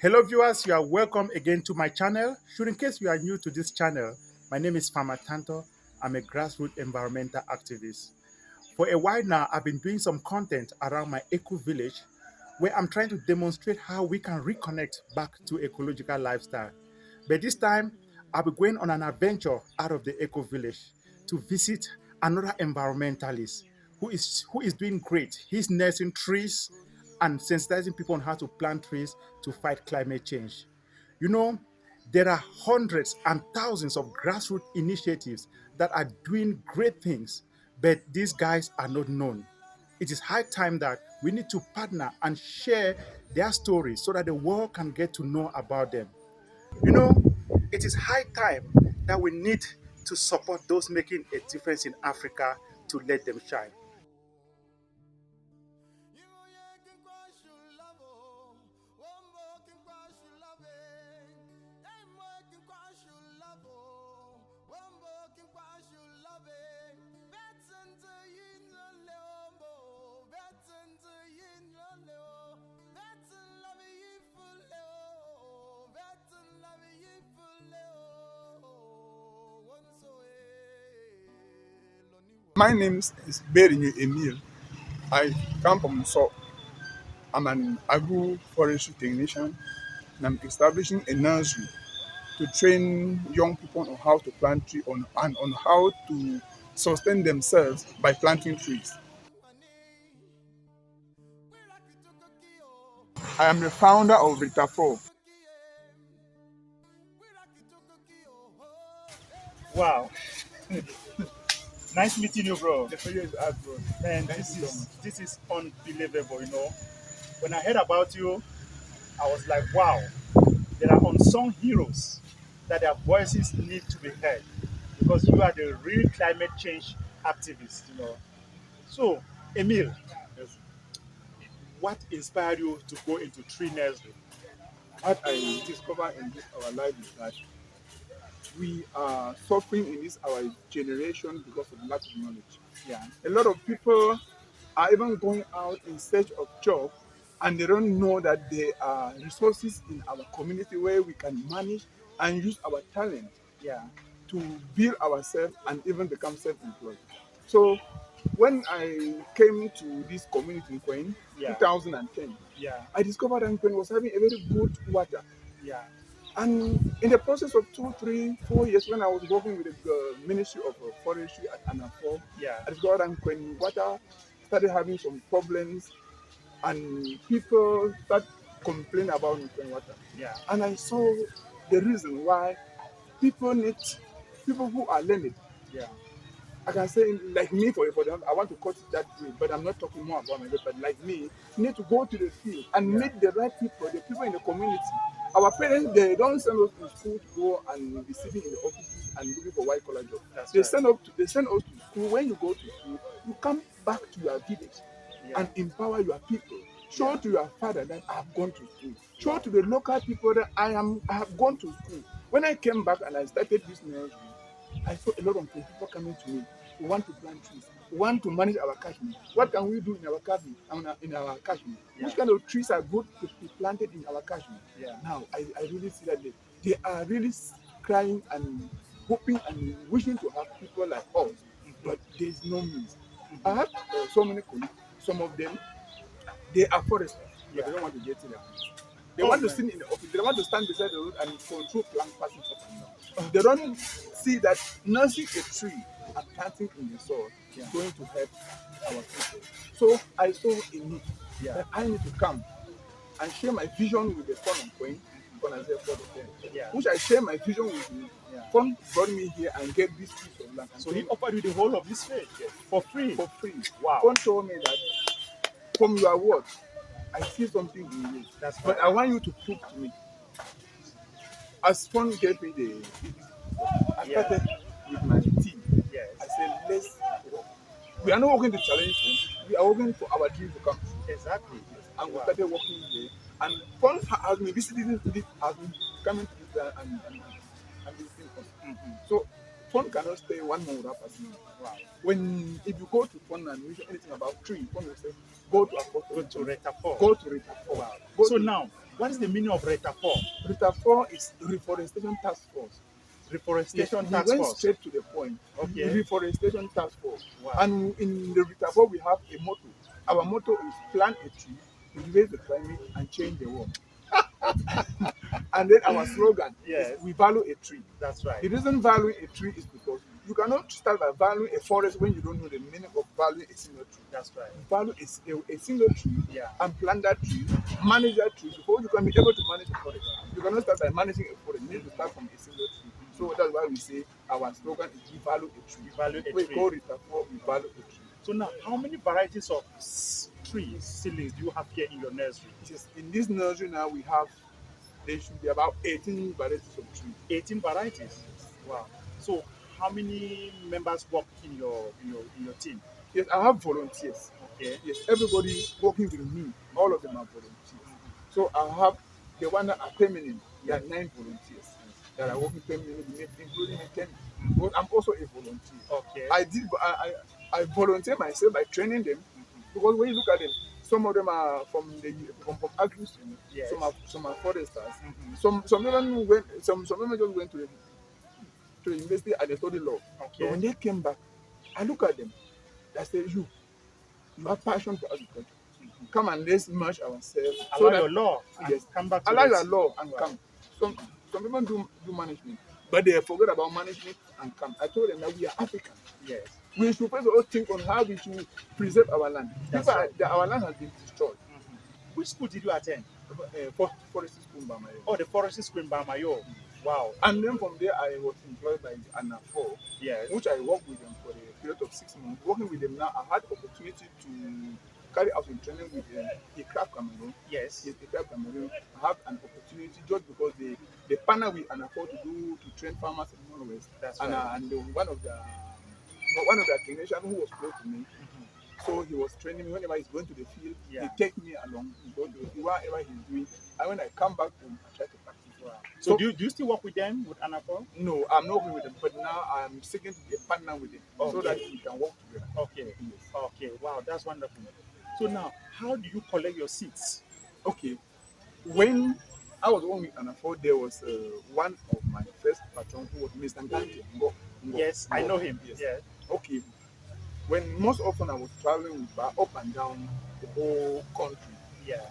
Hello viewers, you are welcome again to my channel. Should in case you are new to this channel, my name is Farmer Tanto. I'm a grassroots environmental activist. For a while now, I've been doing some content around my eco village where I'm trying to demonstrate how we can reconnect back to ecological lifestyle. But this time, I'll be going on an adventure out of the eco village to visit another environmentalist who is doing great. He's nursing trees and sensitizing people on how to plant trees to fight climate change. You know, there are hundreds and thousands of grassroots initiatives that are doing great things, but these guys are not known. It is high time that we need to partner and share their stories so that the world can get to know about them. You know, it is high time that we need to support those making a difference in Africa to let them shine. My name is Berinyuy Emile. I come from So. I'm an agroforestry technician and I'm establishing a nursery to train young people on how to plant trees and on how to sustain themselves by planting trees. I am the founder of RETAFO. Wow, nice meeting you, bro. The failure is art, bro. Man, Thank this you so is much. this is unbelievable. When I heard about you, I was like, wow, there are unsung heroes that their voices need to be heard because you are the real climate change activist. So, Emil, Yes. what inspired you to go into tree nursery? What I discover in this our life is that we are suffering in this our generation because of lack of knowledge. Yeah, A lot of people are even going out in search of job and they don't know that there are resources in our community where we can manage and use our talent yeah, to build ourselves and even become self-employed. So when I came to this community in Queen, yeah, 2010, yeah, I discovered that Queen was having a very good water. yeah, And in the process of 2, 3, 4 years, when I was working with the Ministry of Forestry at Anafo, yeah, I discovered that when water started having some problems and people start complaining about nutrient water. yeah, And I saw the reason why people need people who are learned. yeah, I can say like me for them, I want to cut it that way, but I'm not talking more about myself, but like me, you need to go to the field and yeah. meet the right people, the people in the community. Our parents, they don't send us to school to go and be sitting in the offices and looking for white collar jobs. That's They right. send us to school. When you go to school, you come back to your village Yeah, and empower your people. Show yeah. to your father that I have gone to school. Show Wow. to the local people that I have gone to school. When I came back and I started this nursery, I saw a lot of people coming to me. We want to plant trees. We want to manage our cashmere. What can we do in our cashmere? In our cashmere? Yeah, Which kind of trees are good to be planted in our cashmere? yeah. Now, I really see that they are really crying and hoping and wishing to have people like us, but there is no means. I have so many colleagues. Some of them, they are foresters, but Yeah. they don't want to get in the office. They Oh want to man. sit in the office. They want to stand beside the road and control plant passing up and down. They don't see that nursing a tree and planting in the soil Yeah. is going to help our people. So I saw a need Yeah. that I need to come and share my vision with the fund of Queen, Yeah. which I share my vision with you. Yeah. Fund brought me here and get this piece of land. So he offered you the whole of this field for free. for free. Wow. Fund told me that from your words, I see something in you, That's but right. I want you to prove to me. As Fund gave me I Yeah. started with my team. Yes. I said, let's work. We are not working to challenge them. We are working for our dream to come. Exactly. And we Wow. started working here. And Fund has been visiting this, has been coming to this and visiting us. Mhm. So Phone cannot stay 1 month without passing. Wow. When if you go to phone and mention anything about tree, phone will say, go to Go to RETAFO. RETAFO. Go to RETAFO. Wow. Go So to now, what is the meaning of RETAFO? RETAFO is Reforestation Task Force. Yes, Reforestation he Task went Force. straight to the point. Okay. Reforestation Task Force. Wow. And in the RETAFO, we have a motto. Our motto is plant a tree, elevate the climate, and change the world. And then our slogan Yes. is we value a tree. That's right. The reason valuing a tree is because you cannot start by valuing a forest when you don't know the meaning of valuing a single tree. That's right. Value a single tree, Yeah. and plant that tree, manage that tree before you can be able to manage a forest. You cannot start by managing a forest. You need to start from a single tree. So that's why we say our slogan is we value a tree. We value a We tree. call it we value a tree. So now, how many varieties of trees, seedlings do you have here in your nursery? Yes, in this nursery now we have, there should be about 18 varieties of trees. 18 varieties. Wow. So how many members work in your team? Yes, I have volunteers. Okay. Yes, everybody working with me, all of them are volunteers. So I have the one that are permanent. There are 9 volunteers that are working permanently with me, including me 10. But I'm also a volunteer. Okay. I volunteer myself by training them, because when you look at them, some of them are from Agroforestry, Yes. some are foresters. Some even went some even just went to the university and they studied law. Okay. But when they came back, I look at them, I say, you have passion for agriculture. Come and let's merge ourselves. Allow your law. Yes, come back to allow this. your law and Wow. come. Some people do management, but they forget about management and come. I told them that we are Africans. Yes. We should first of all think on how we should preserve our land. That's Because right. our land has been destroyed. Which school did you attend? Forestry school in Mbalmayo. Oh, the forestry school in Mbalmayo. Wow. And then from there, I was employed by RETAFO, Yes. which I worked with them for a period of 6 months. Working with them now, I had opportunity to carry out some training with RETAFO Cameroon. Yes. Yes, RETAFO Cameroon. I have an opportunity just because they partner with RETAFO to train farmers in the Northwest. That's And, right. and one of the technicians who was close to me, so he was training me whenever he's going to the field. Yeah. He take me along, he go to the field, whatever he's doing. And when I come back home, I try to practice. Wow. So do you still work with them, with RETAFO? No, I'm not working with them, but now I'm seeking to be a partner with them so Okay. that we can work together. Okay. Yes. Okay. Wow, that's wonderful. So now, how do you collect your seeds? Okay. When I was working with RETAFO, there was one of my first patron who was Mr. Ngante. Yes, I know him. Yes. Yes. Okay. When most often I was traveling with Ba up and down the whole country, Yeah.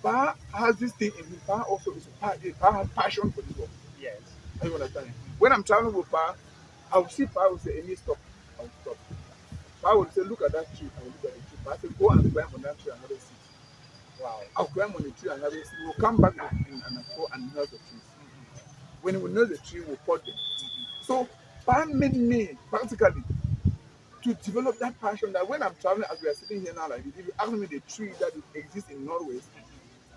Ba has this thing in him. Ba also is Ba has passion for this work. Yes. Are you understand? When I'm traveling with Ba, I will see Ba, I will say, Emile, stop. I will stop. Ba will say, look at that tree. I will look at the tree. Ba say, go and climb on that tree and have a seat. Wow. I'll climb on the tree and have a seat. We'll come back in and nurse the trees. When we nurse the tree, we'll pot them. So Ba made me practically to develop that passion that when I'm traveling, as we are sitting here now, like this, if you ask me the tree that exists in Norwest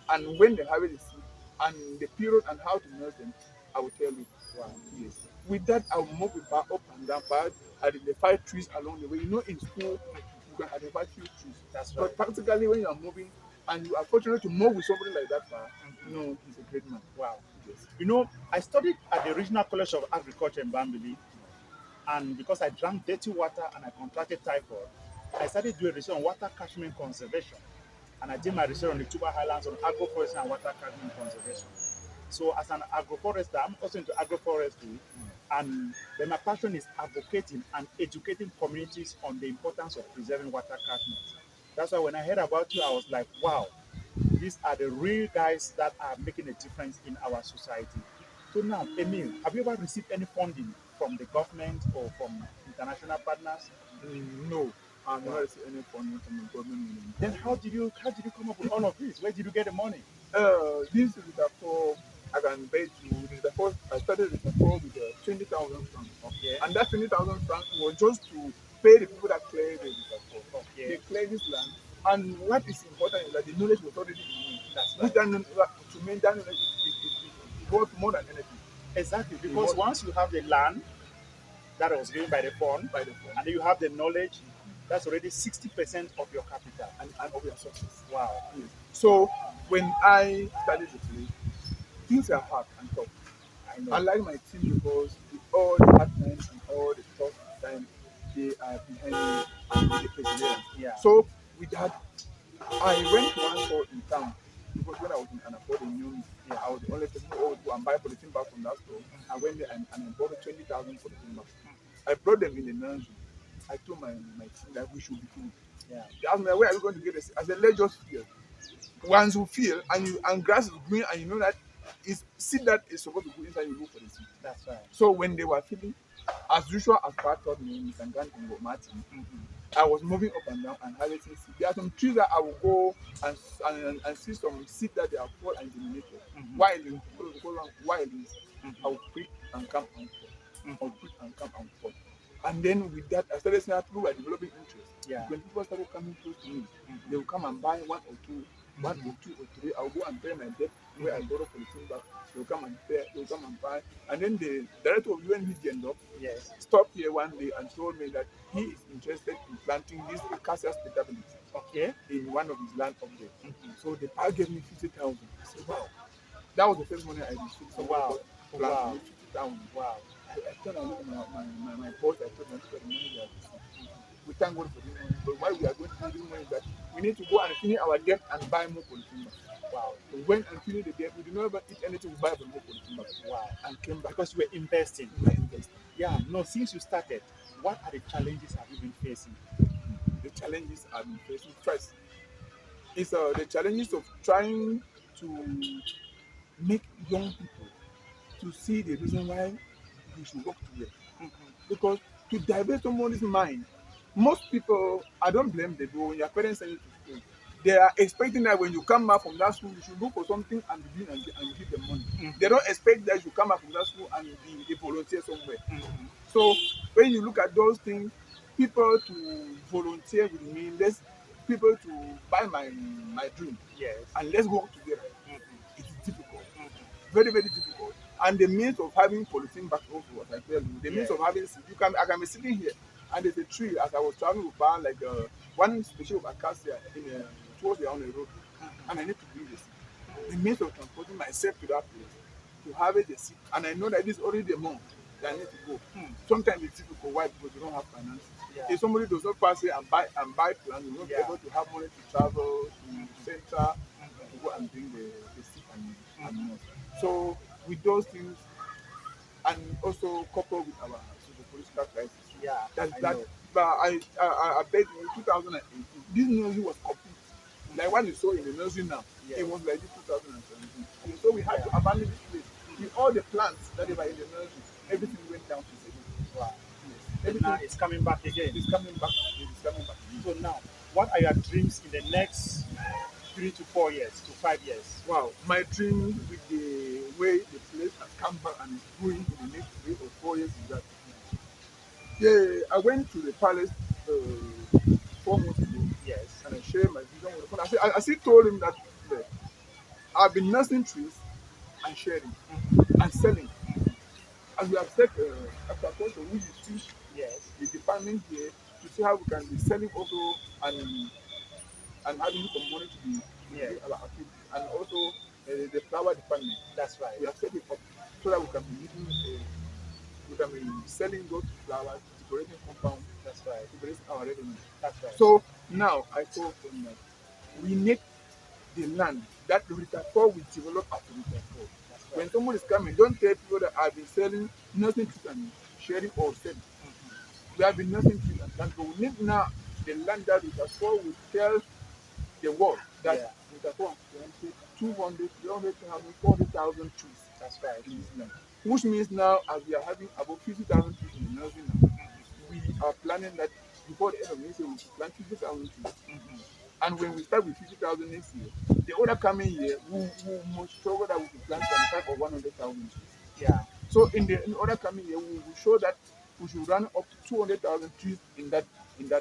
and when they harvest the seed and the period and how to nurse them, I will tell you. Wow. Yes. With that, I'll move with Ba up and down, Ba identify trees along the way. You know, in school, you can identify few trees. That's right. But practically, when you are moving and you are fortunate to move with somebody like that, Ba, no, he's a great man. Wow. Yes. You know, I studied at the Regional College of Agriculture in Bambili, and because I drank dirty water and I contracted typhoid, I started doing research on water catchment conservation. And I did my research on the Tuba Highlands on agroforestry and water catchment conservation. So as an agroforester, I'm also into agroforestry, and then my passion is advocating and educating communities on the importance of preserving water catchment. That's why when I heard about you, I was like, wow, these are the real guys that are making a difference in our society. So now, Emile, have you ever received any funding from the government or from international partners? No, I've never received any funding from the government. Then how did you come up with all of this? Where did you get the money? This is RETAFO. I can bet you RETAFO. I started RETAFO with 20,000 francs. Okay. And that 20,000 francs was just to pay the people that clear the RETAFO. Okay. They clear this land. And what is important is that the knowledge was already in me. That's Which right. to me, that knowledge is worth more than anything. Exactly, because once you have the land that was given by the fund, and then you have the knowledge, that's already 60% of your capital. And of your success. Wow. Yes. So when I started the place, things are hard and tough. I know. I like my team because all the hard times and all the tough times, they are behind me and with the perseverance. Yeah. So with that, I went to one store in town because when I was in Anafo, they knew me. Yeah. I was the only person who would go and buy polythene bags from that store. I went there and I bought 20,000 polythene bags. I brought them in the nursery. I told my team that we should be food. Yeah. They asked me, where are we going to get this? I said, let's just feel. Once you feel and grass is green and you know that is seed that is supposed to go inside, you look for the seed. That's right. So when they were feeling, as usual, as part taught me, Mr. Ngan and Martin, I was moving up and down and harvesting seed. There are some trees that I will go and see some seed that they are full and germinated. While I will prick and come and fall. I will prick and come and fall. And then with that, I started seeing that people were developing interest. Yeah. When people started coming close to me, they will come and buy one or two or three. I'll go and pay my debt where I borrow for the thing back. They'll come and pay, they'll come and buy. And then the director of UNVGN Yes. stopped here one day and told me that he is interested in planting this acacia stability Okay. in one of his land up there. So the park gave me 50,000. I said, wow. That was the first money I received. So Wow. Plant Wow. 50,000. Wow. I thought I looked at my boss, I told him the money they have received. We thank God for the money. But why we are going to do money is that we need to go and finish our debt and buy more polythene bags. Wow. We went and finished the debt. We did not ever eat anything, we buy for more polythene bags. Wow. And came back. Because you were investing. We were investing. Yeah. No, since you started, what are the challenges have you been facing? The challenges I've been facing first is the challenges of trying to make young people to see the reason why we should work together. Because to divert someone's mind, most people, I don't blame them, but when your parents send you to school, they are expecting that when you come back from that school, you should look for something and begin and give them money. They don't expect that you come back from that school and be a volunteer somewhere. So when you look at those things, people to volunteer with me, let's people to buy my dream. Yes. And let's work together. It is difficult. Very, very difficult. And the means of having polythene back also, as I tell you, the means of having I can be sitting here and there's a tree as I was traveling with bar like one species of acacia towards the on the road, and I need to bring the seed. The means of transporting myself to that place to harvest the seed, and I know that it is already the month that I need to go. Sometimes it's difficult. Why? Because you don't have finances. Yeah. If somebody does not pass here and buy plants, you won't be able to have money to travel to center to go and bring the seed and more. So with those things, and also coupled with our socio-political crisis, but I bet in 2018, this nursery was complete. Like what you saw in the nursery now, it was like this 2017. And so we had to abandon this place. With all the plants that were in the nursery, everything went down to zero. Wow. Yes. Everything now it's coming back again. It's coming back. It's coming back. So now, what are your dreams in the next 3 to 4 years to 5 years? Wow, my dream with the way the place has come back and is going in the next 3 or 4 years is that. Yeah, I went to the palace 4 months ago. Yes, and I shared my vision with the father. I still told him that I've been nursing trees and sharing and selling. As we have said, aquaculture, which is fish, the department here to see how we can be selling also and having some money to be our activities, and also the flower department. That's right. We have set it up so that we can be using, we can be selling those flowers, decorating compound. That's right. Decorating our revenue. That's right. So now I told them that we need the land that RETAFO will develop at RETAFO. Right. When someone is coming, don't tell people that I've been selling nothing to and sharing or selling. We have been nothing to and but we need now the land that RETAFO will tell the world that RETAFO has 200, 300,000, 400,000 trees. That's right. In this land. Which means now, as we are having about 50,000 trees in the nursery now, we are planning that before the end of next year, we will plant 50,000 trees. And when we start with 50,000 next year, the other coming year, we must struggle that we will plant 25 or 100,000 trees. Yeah. So in the other coming year, we will show that we should run up to 200,000 trees in that place.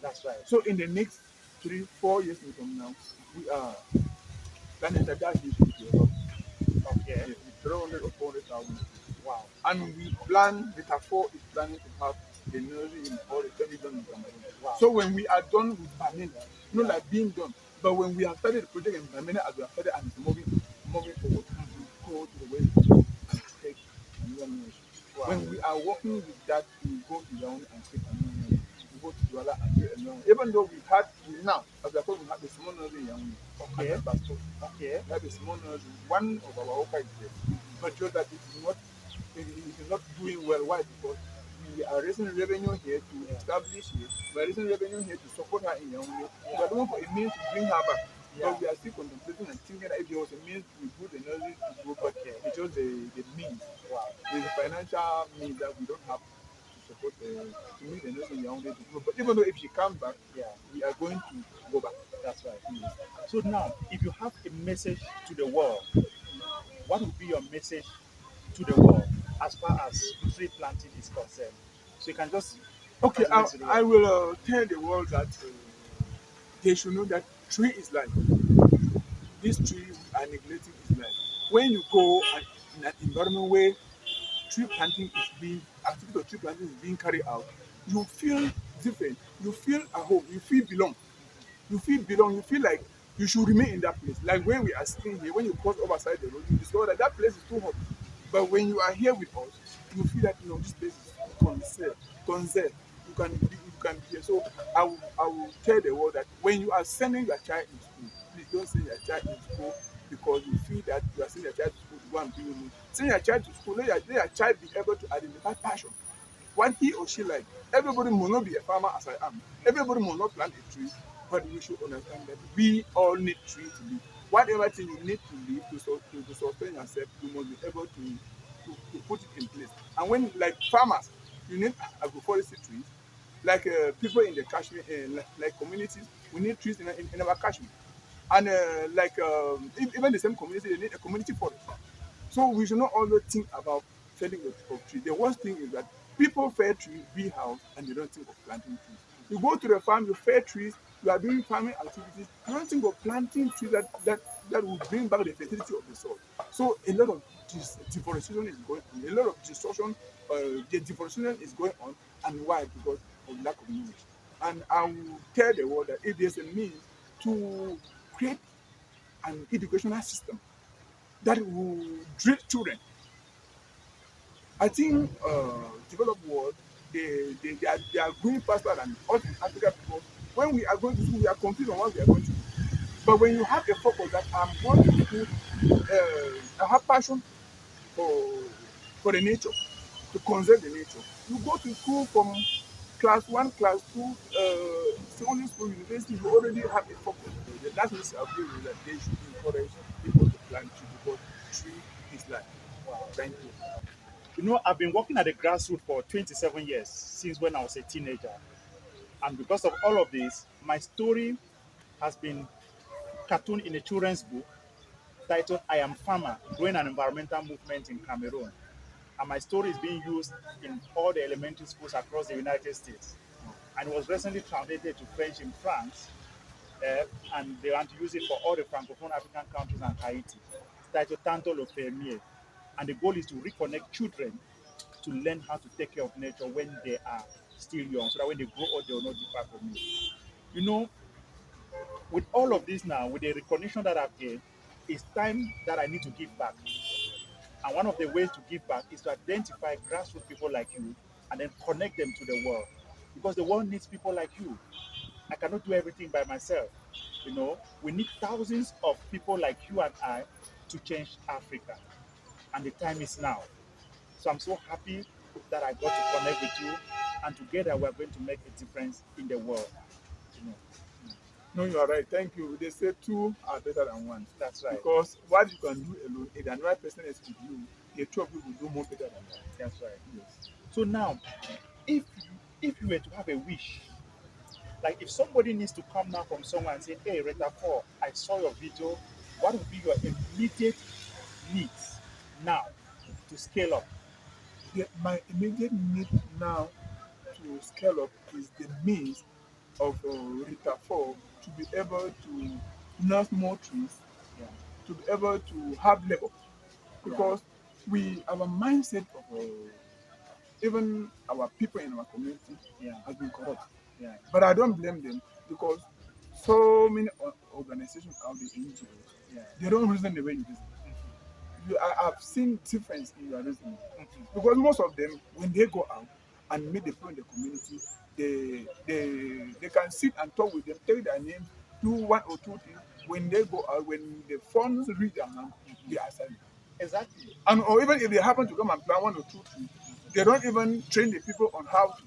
That's right. So in the next 3, 4 years from now, we are planning that is developed. Okay. 300 or 400,000. Wow. And we plan, RETAFO is planning to have the nursery in all the 10 million in Cameroon. Wow. So when we are done with Bamena, not like being done, but when we have started the project in Bamena, as we have started and it's moving forward, we go to the way and take When we are working with that, we go to Yaoundé and take Yaoundé. We go to Douala and take Yaoundé. Even though now, as I told, we have a small nursery in Yaoundé. Okay. And Pastor. Okay. We have a small nursery. One of our workers is there. But just that it is not doing well. Why? Because we are raising revenue here to establish here. We are raising revenue here to support her in Yaoundé. We are looking for a means to bring her back. But we are still contemplating and thinking that if there was a means to put the nursery to go, but it's just the means. There's a financial means that we don't have to support to meet the nursery in Yaoundé to grow. But even though if she comes back, we are going to go back. That's right. Yes. So now, if you have a message to the world, what would be your message to the world as far as tree planting is concerned? So you can just Okay, translate to the I world. will tell the world that they should know that tree is life. This tree we are neglecting is life. When you go in an environment where tree planting is being activity of tree planting is being carried out, you feel different. You feel at home. You feel belong. You feel belong. You feel like you should remain in that place. Like when we are sitting here, when you cross over side the road, you discover that that place is too hot. But when you are here with us, you feel that this place is conserved. You can be here. So I will tell the world that when you are sending your child in school, please don't send your child in school because you feel that you are sending your child to school to go and be with me. Send your child to school. Let your child be able to identify passion. What he or she like. Everybody must not be a farmer as I am. Everybody must not plant a tree, but we should understand that we all need tree to live. Whatever thing you need to live to sustain yourself, you must be able to put it in place. And when like farmers, you need agroforestry trees. Like people in the Kashmir, like communities, we need trees in our Kashmir. And even the same community, they need a community forest. So we should not always think about felling of trees. The worst thing is that people fell trees, build house, and they don't think of planting trees. You go to the farm, you fell trees, you are doing farming activities, you don't think of planting trees that will bring back the fertility of the soil. So a lot of deforestation is going on. A lot of destruction, the deforestation is going on. And why? Because of lack of knowledge. And I will tell the world that if there's a means to create an educational system that will drill children. I think developed world they are going faster than us in Africa because when we are going to school we are confused on what we are going to do. But when you have a focus that I'm going to school, I have passion for for the nature, to conserve the nature. You go to school from class one, class two, secondary school, university, you already have a focus. That means I agree with that they should encourage people to plant tree because tree is life. Thank you. I've been working at the grassroots for 27 years since when I was a teenager. And because of all of this, my story has been cartooned in a children's book titled I Am Farmer, Growing an Environmental Movement in Cameroon. And my story is being used in all the elementary schools across the United States. And it was recently translated to French in France, uh, and they want to use it for all the Francophone African countries and Haiti. It's titled Tanto Le Fermier. And the goal is to reconnect children to learn how to take care of nature when they are still young, so that when they grow old, they will not depart from it. You know, with all of this now, with the recognition that I've gained, it's time that I need to give back. And one of the ways to give back is to identify grassroots people like you and then connect them to the world. Because the world needs people like you. I cannot do everything by myself. We need thousands of people like you and I to change Africa. And the time is now. So I'm so happy that I got to connect with you, and together we're going to make a difference in the world. You know, No, you are right. Thank you. They say two are better than one. that's right. Because what you can do alone, if another person is with you, the two of you will do more better than that. That's right. Yes. So now, if you were to have a wish, like if somebody needs to come now from somewhere and say, "Hey, RETAFO, I saw your video. What would be your immediate needs now to scale up?" My immediate need now to scale up is the means of RETAFO to be able to nurse more trees, Yeah, to be able to have labor. yeah, Because our mindset of even our people in our community yeah, has been corrupt. yeah, But I don't blame them because so many organizations out there, NGOs, yeah. they don't reason the way you reason. I've seen difference in your resume because most of them when they go out and meet the people in the community, they can sit and talk with them, take their names, do one or two things. When they go out, when the funds reach their hand, they are silent. Exactly. And or even if they happen to come and plant one or two trees, they don't even train the people on how to.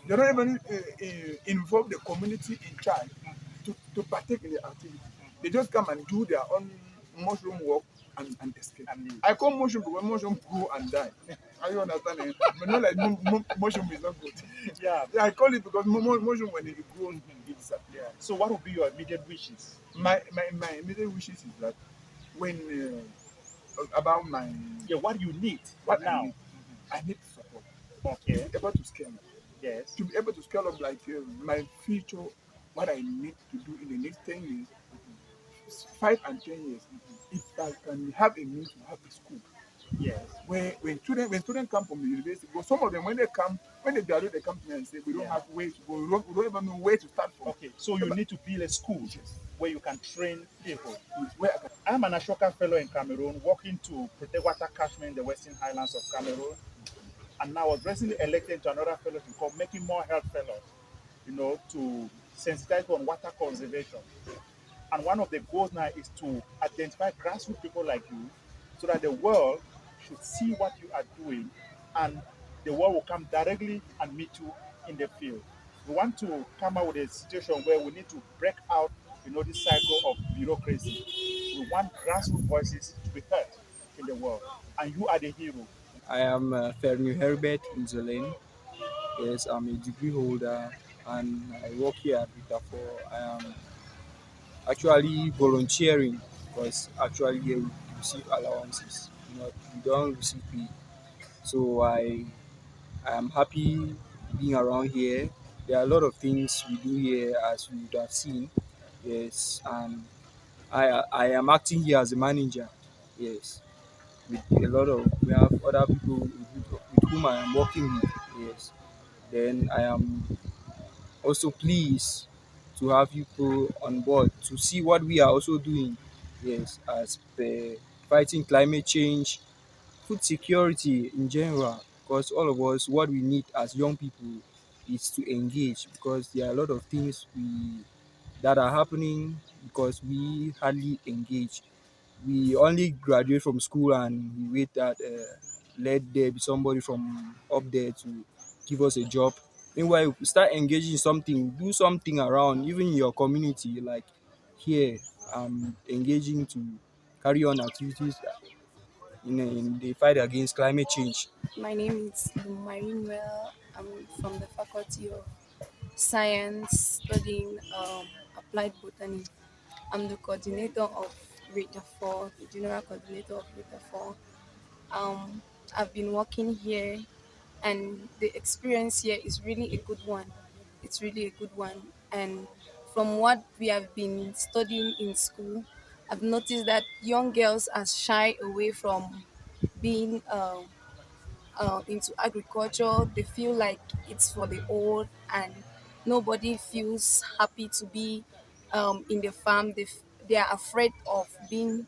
They don't even involve the community in charge to partake in the activity. They just come and do their own mushroom work and escape. I call mushroom because mushroom grow and die. Are you understanding? But not like mushroom is not good. Yeah. Yeah, I call it because mushroom when it grows, it disappears. So, what would be your immediate wishes? My immediate wishes is that when about my Yeah, what do you need what now? I need support to Okay. be able to scale up. Yes. To be able to scale up like my future, what I need to do in the next 10 years, 5 and 10 years, if I can have a means to have a school Yes. where when students come from the university, but some of them when they graduate, they come to me and say we don't have way to go, we don't even know where to start from. Okay. So you need to build a school Yes. where you can train people. Yes, where I can. I'm an Ashoka fellow in Cameroon, working to protect water catchment in the Western Highlands of Cameroon. And now I was recently elected to another fellowship called Making More Health Fellows, to sensitize on water conservation. And one of the goals now is to identify grassroots people like you so that the world should see what you are doing and the world will come directly and meet you in the field. We want to come out with a situation where we need to break out, this cycle of bureaucracy. We want grassroots voices to be heard in the world. And you are the hero. I am Fernu Herbert Nzolin. Yes, I'm a degree holder and I work here at RETAFO. I am actually volunteering because actually here we receive allowances. We don't receive pay. So I am happy being around here. There are a lot of things we do here as you would have seen. Yes, and I am acting here as a manager. Yes, with a lot of we have other people with whom I am working with. Yes, then I am also pleased to have people on board to see what we are also doing. Yes, as per fighting climate change, food security in general, because all of us, what we need as young people is to engage because there are a lot of things we that are happening because we hardly engage. We only graduate from school and we wait that let there be somebody from up there to give us a job. Meanwhile, we start engaging in something, do something around, even in your community. Like here, engaging to carry on activities in the fight against climate change. My name is Berinyuy Emile. I'm from the Faculty of Science studying Applied Botany. I'm the coordinator of RETAFO, the general coordinator of RETAFO. Um, I've been working here and the experience here is really a good one. It's really a good one. And from what we have been studying in school, I've noticed that young girls are shy away from being into agriculture. They feel like it's for the old, and nobody feels happy to be in the farm. They are afraid of being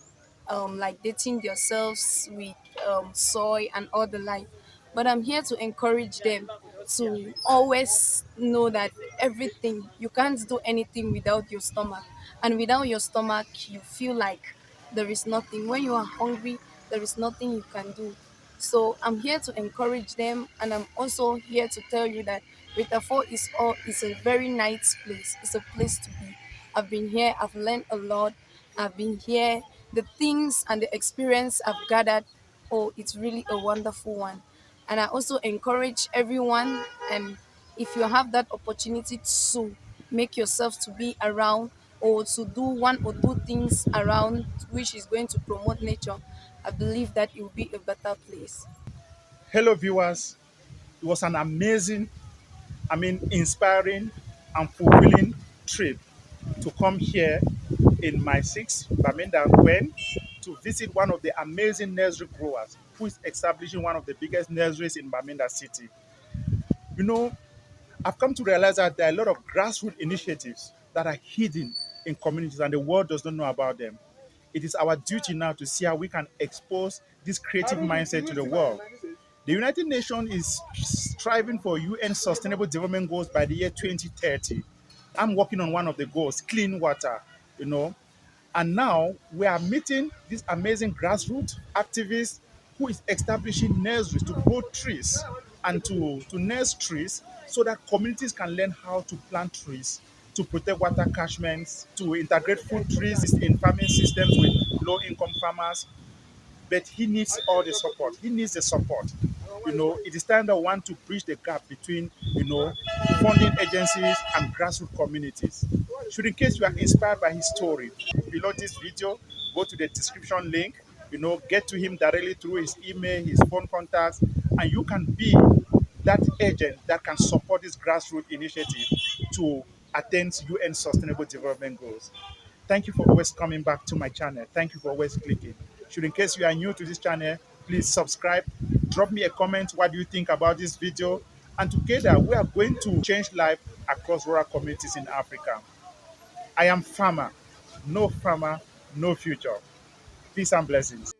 like dating themselves with soy and all the like. But I'm here to encourage them to always know that everything you can't do anything without your stomach, and without your stomach, you feel like there is nothing. When you are hungry, there is nothing you can do. So I'm here to encourage them, and I'm also here to tell you that Retafo is a very nice place. It's a place to be. I've been here. I've learned a lot. I've been here. The things and the experience I've gathered. Oh, it's really a wonderful one. And I also encourage everyone. And if you have that opportunity to make yourself to be around or to do one or two things around which is going to promote nature, I believe that it will be a better place. Hello, viewers. It was an amazing, inspiring and fulfilling trip to come here in my sixth Bamenda Gwen to visit one of the amazing nursery growers who is establishing one of the biggest nurseries in Bamenda City. You know, I've come to realize that there are a lot of grassroots initiatives that are hidden in communities and the world does not know about them. It is our duty now to see how we can expose this creative mindset to the world. The United Nations is striving for UN Sustainable Development Goals by the year 2030. I'm working on one of the goals, clean water, you know. And now we are meeting this amazing grassroots activist who is establishing nurseries to grow trees and to nurse trees so that communities can learn how to plant trees, to protect water catchments, to integrate food trees in farming systems with low income farmers, but he needs all the support. He needs the support. It is time that we want to bridge the gap between, funding agencies and grassroots communities. Should in case you are inspired by his story, below this video, go to the description link, get to him directly through his email, his phone contacts, and you can be that agent that can support this grassroots initiative to attain UN Sustainable Development Goals. Thank you for always coming back to my channel. Thank you for always clicking. Should in case you are new to this channel, please subscribe. Drop me a comment. What do you think about this video? And together we are going to change life across rural communities in Africa. I am farmer. No farmer, no future. Peace and blessings.